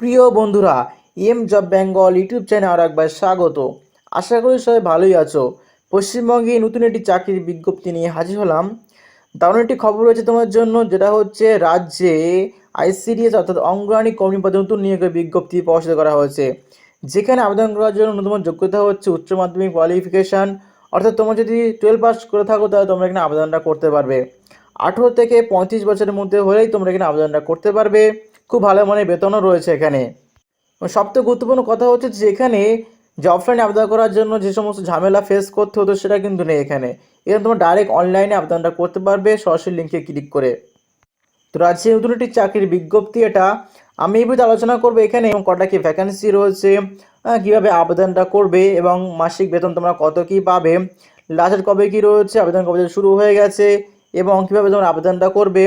প্রিয় বন্ধুরা, job Bengal YouTube চ্যানেলে আর একবার স্বাগত। আশা করি সবাই ভালোই আছো। পশ্চিমবঙ্গে নতুন একটি চাকরির বিজ্ঞপ্তি নিয়ে হাজির হলাম। দারুণ একটি খবর রয়েছে তোমার জন্য, যেটা হচ্ছে রাজ্যে আইসিডিএস অর্থাৎ অঙ্গনওয়াড়ি কর্মী পদে নতুন নিয়োগের বিজ্ঞপ্তি প্রকাশিত করা হয়েছে। যেখানে আবেদন করার জন্য ন্যূনতম যোগ্যতা হচ্ছে উচ্চ মাধ্যমিক কোয়ালিফিকেশান। অর্থাৎ তোমরা যদি 12 পাস করে থাকো তাহলে তোমরা এখানে আবেদনটা করতে পারবে। 18 থেকে 35 বছরের মধ্যে হলেই তোমরা এখানে আবেদনটা করতে পারবে। খুব ভালো মানের বেতনও রয়েছে এখানে। সবথেকে গুরুত্বপূর্ণ কথা হচ্ছে যে এখানে যে অফলাইনে আবেদন করার জন্য যে সমস্ত ঝামেলা ফেস করতে হতো সেটা কিন্তু নেই এখানে। এখানে তোমরা ডাইরেক্ট অনলাইনে আবেদনটা করতে পারবে সরাসরি লিঙ্কে ক্লিক করে। তো রাজ্যে নতুন একটি চাকরির বিজ্ঞপ্তি এটা। আমি এই বিষয়ে আলোচনা করবো এখানে এবং কটা কি ভ্যাকান্সি রয়েছে, কীভাবে আবেদনটা করবে এবং মাসিক বেতন তোমরা কত কী পাবে, লাস্টের কবে কী রয়েছে, আবেদন কবে শুরু হয়ে গেছে এবং কীভাবে তোমরা আবেদনটা করবে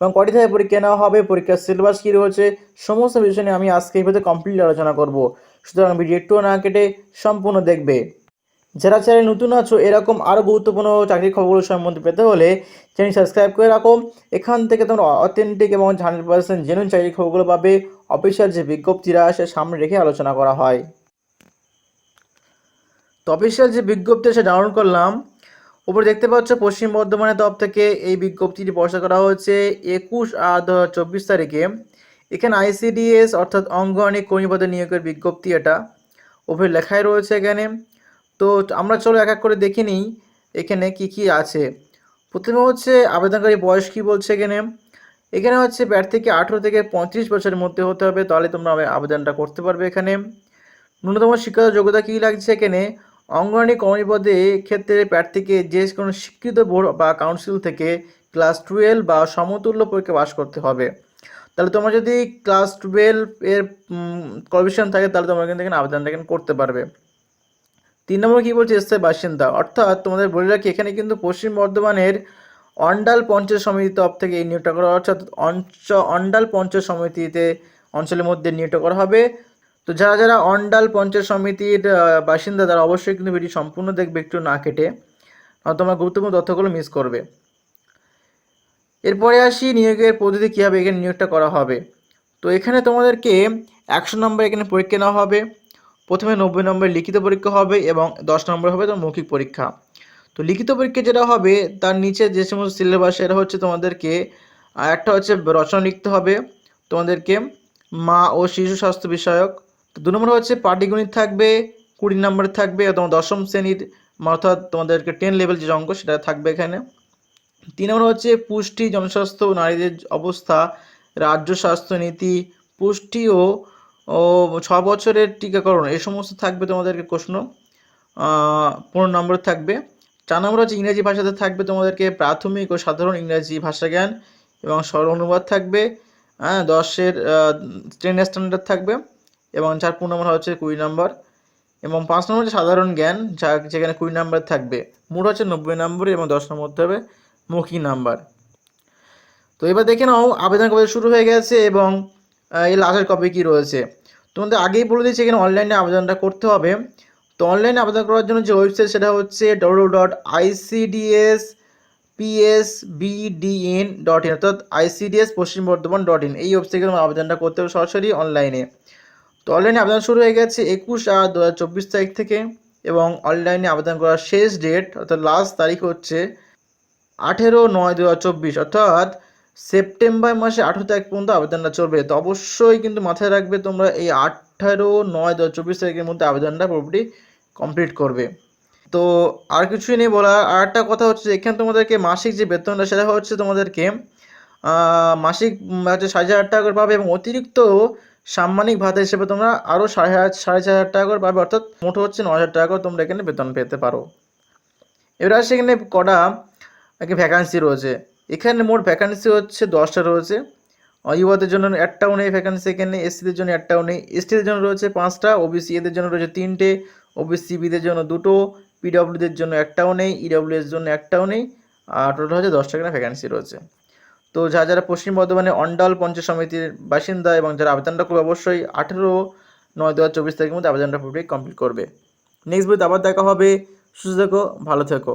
এবং কটি থেকে পরীক্ষা নেওয়া হবে, পরীক্ষার সিলেবাস কী রয়েছে, সমস্ত বিষয় নিয়ে আমি আজকে এই ভিডিওতে কমপ্লিট আলোচনা করব। সুতরাং ভিডিও একটুও না কেটে সম্পূর্ণ দেখবে। যারা চ্যানেলে নতুন আছো এরকম আরও গুরুত্বপূর্ণ চাকরির খবরগুলো সম্বন্ধে পেতে হলে চ্যানেল সাবস্ক্রাইব করে রাখো। এখান থেকে তোমরা অথেন্টিক এবং 100% জেনুইন চাকরির খবরগুলো পাবে। অফিসিয়াল যে বিজ্ঞপ্তিরা আসে সামনে রেখে আলোচনা করা হয়। তো অফিসিয়াল যে বিজ্ঞপ্তি সে ডাউনলোড করলাম। উপরে দেখতে পাচ্ছ পশ্চিম বর্ধমানের তরফ থেকে এই বিজ্ঞপ্তিটি প্রকাশ করা হয়েছে 21/8/2024 তারিখে। এখানে আইসিডিএস অর্থাৎ অঙ্গনওয়াড়ি কর্মী পদে নিয়োগের বিজ্ঞপ্তি এটা উপরে লেখাই রয়েছে এখানে। তো আমরা চলো এক এক করে দেখে নিই এখানে কি কি আছে। প্রথমে হচ্ছে আবেদনকারী বয়স কী বলছে এখানে। এখানে হচ্ছে প্রার্থীকে 18 থেকে 35 বছরের মধ্যে হতে হবে, তাহলে তোমরা আবেদনটা করতে পারবে এখানে। ন্যূনতম শিক্ষাগত যোগ্যতা কী লাগছে এখানে, অঙ্গনওয়াড়ি কর্মী পদে ক্ষেত্রে প্রার্থীকে যে কোনো স্বীকৃত বোর্ড বা কাউন্সিল থেকে ক্লাস 12 বা সমতুল্য পরীক্ষা পাস করতে হবে। তাহলে তোমার যদি ক্লাস 12 এর কোয়ালিফিকেশন থাকে তাহলে তোমরা কিন্তু এখানে আবেদনটা এখানে করতে পারবে। 3 নম্বর কী বলছে, স্থায়ী বাসিন্দা। অর্থাৎ তোমাদের বলে রাখি এখানে কিন্তু পশ্চিম বর্ধমানের অন্ডাল পঞ্চায়েত সমিতির তরফ থেকে এই নিয়োগটা করা হচ্ছে, অর্থাৎ অন্ডাল পঞ্চায়েত সমিতিতে অঞ্চলের মধ্যে নিয়োগটা করা হবে। তো যারা যারা অন্ডাল পঞ্চায়েত সমিতির বাসিন্দা তারা অবশ্যই কিন্তু ভিডিও সম্পূর্ণ দেখবে একটু না কেটে, তোমরা গুরুত্বপূর্ণ তথ্যগুলো মিস করবে। এরপরে আসি নিয়োগের পদ্ধতি কীভাবে এখানে নিয়োগটা করা হবে। তো এখানে তোমাদেরকে 100 নম্বর এখানে পরীক্ষা নেওয়া হবে। প্রথমে 90 নম্বর লিখিত পরীক্ষা হবে এবং 10 নম্বর হবে তোমার মৌখিক পরীক্ষা। তো লিখিত পরীক্ষা যেটা হবে তার নিচে যে সমস্ত সিলেবাস এটা হচ্ছে তোমাদেরকে একটা হচ্ছে রচনা লিখতে হবে তোমাদেরকে, মা ও শিশু স্বাস্থ্য বিষয়ক। তো 2 নম্বর হচ্ছে পাটিগণিত থাকবে, 20 নম্বর থাকবে তোমার দশম শ্রেণীর অর্থাৎ তোমাদেরকে 10 লেভেল যে অঙ্ক সেটা থাকবে এখানে। 3 নম্বর হচ্ছে পুষ্টি, জনস্বাস্থ্য ও নারীদের অবস্থা, রাজ্য স্বাস্থ্য নীতি, পুষ্টি ও 6 বছরের টিকাকরণ এই সমস্ত থাকবে তোমাদেরকে প্রশ্ন, 15 নম্বর থাকবে। 4 নম্বর হচ্ছে ইংরেজি ভাষাতে থাকবে তোমাদেরকে প্রাথমিক ও সাধারণ ইংরেজি ভাষা জ্ঞান এবং সরল অনুবাদ থাকবে। 10-এর 10 স্ট্যান্ডার্ড থাকবে এবং 15 নম্বর হচ্ছে 20 নম্বর এবং 5 নম্বর হচ্ছে সাধারণ জ্ঞান যেখানে 20 নম্বর থাকবে। মোট হচ্ছে 90 নম্বর এবং 10 নম্বর মধ্যে হবে মৌখিক নাম্বার। তো এবার দেখে নাও আবেদন কবে শুরু হয়ে গেছে এবং এই লাস্টের কবে কী রয়েছে। তোমাদের আগেই বলে দিচ্ছি এখানে অনলাইনে আবেদনটা করতে হবে। তো অনলাইনে আবেদন করার জন্য যে ওয়েবসাইট সেটা হচ্ছে www.icdsPSBDN.in অর্থাৎ ICDS পশ্চিম বর্ধমান.in। এই ওয়েবসাইটে তোমার আবেদনটা করতে হবে সরাসরি অনলাইনে। তো অনলাইনে আবেদন শুরু হয়ে গেছে 21/8/2024 তারিখ থেকে এবং অনলাইনে আবেদন করার শেষ ডেট অর্থাৎ লাস্ট তারিখ হচ্ছে 18/9/2024 অর্থাৎ সেপ্টেম্বর মাসে 18 তারিখ পর্যন্ত আবেদনটা চলবে। তো অবশ্যই কিন্তু মাথায় রাখবে তোমরা এই 18/9/2024 তারিখের মধ্যে আবেদনটা পুরোপুরি কমপ্লিট করবে। তো আর কিছুই নেই বলা। আর একটা কথা হচ্ছে এখানে তোমাদেরকে মাসিক যে বেতনটা সেটা হচ্ছে তোমাদেরকে মাসিক হচ্ছে 4,500 টাকা করে পাবে এবং অতিরিক্ত সাম্মানিক ভাতা হিসেবে তোমরা আরও 4,500 টাকা করে পাবে, অর্থাৎ মোট হচ্ছে 9,000 টাকা করে তোমরা এখানে বেতন পেতে পারো। এবার সেখানে কটা ভ্যাকান্সি রয়েছে। এখানে মোট ভ্যাকান্সি হচ্ছে 10টা রয়েছে। ইউয়াদের জন্য একটাও নেই ভ্যাকান্সি এখানে, এসসিদের জন্য একটাও নেই, এসটিদের জন্য রয়েছে 5টা, ওবিসি এদের জন্য রয়েছে 3টে, ওবিসি বিদের জন্য 2টো, পিডব্লিউদের জন্য একটাও নেই, ইডব্লিউএস জন্য একটাও নেই। আর টোটাল হচ্ছে 10টা এখানে ভ্যাকান্সি রয়েছে। তো যারা পশ্চিম বর্ধমানে অন্ডাল পঞ্চায়েত সমিতির বাসিন্দা এবং যারা আবেদনটা করবে অবশ্যই 18/9/2024 তারিখের মধ্যে আবেদনটা পুরোপুরি কমপ্লিট করবে। নেক্সট ভিডিওতে আবার দেখা হবে। সুস্থ থেকো, ভালো থেকো।